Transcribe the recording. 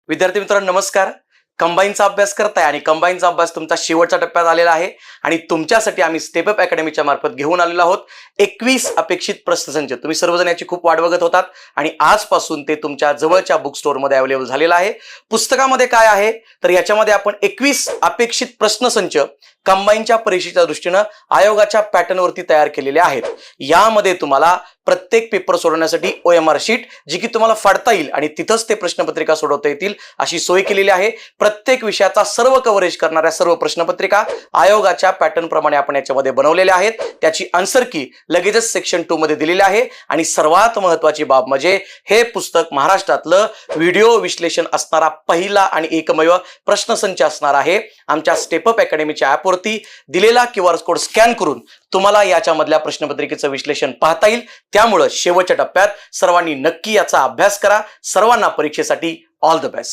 विद्यार्थी मित्रांनो नमस्कार. कंबाईनचा अभ्यास करताय आणि कंबाईनचा अभ्यास तुमचा शेवटच्या टप्प्यात आलेला आहे आणि तुमच्यासाठी आम्ही स्टेप अप अकॅडमीच्या मार्फत घेऊन आलेलो आहोत 21 अपेक्षित प्रश्नसंच. तुम्ही सर्वजण याची खूप वाट बघत होतात आणि आजपासून ते तुमच्या जवळच्या बुक स्टोअर मध्ये अवेलेबल झालेलं आहे. पुस्तकामध्ये काय आहे तर याच्यामध्ये आपण 21 अपेक्षित प्रश्नसंच कंबाईनच्या परीक्षेच्या दृष्टीने आयोगाच्या पॅटर्न वरती तयार केलेले आहेत. यामध्ये तुम्हाला प्रत्येक पेपर सोडवण्यासाठी OMR शीट जी की तुम्हाला फाडता येईल आणि तिथंच ते प्रश्नपत्रिका सोडवता येतील अशी सोय केलेली आहे. प्रत्येक विषयाचा सर्व कव्हरेज करणाऱ्या सर्व प्रश्नपत्रिका आयोगाच्या पॅटर्न प्रमाणे आपण याच्यामध्ये बनवलेल्या आहेत. त्याची आन्सर की लगेचच सेक्शन 2 मध्ये दिलेली आहे आणि सर्वात महत्त्वाची बाब म्हणजे हे पुस्तक महाराष्ट्रातलं व्हिडिओ विश्लेषण असणारा पहिला आणि एकमेव प्रश्नसंच असणार आहे. आमच्या स्टेप अप अकॅडमीच्या ॲप वरती दिलेला QR कोड स्कॅन करून तुम्हाला याच्यामधल्या प्रश्नपत्रिकेचं विश्लेषण पाहता येईल. त्यामुळे शेवटच्या टप्प्यात सर्वांनी नक्की याचा अभ्यास करा. सर्वांना परीक्षेसाठी ऑल द बेस्ट.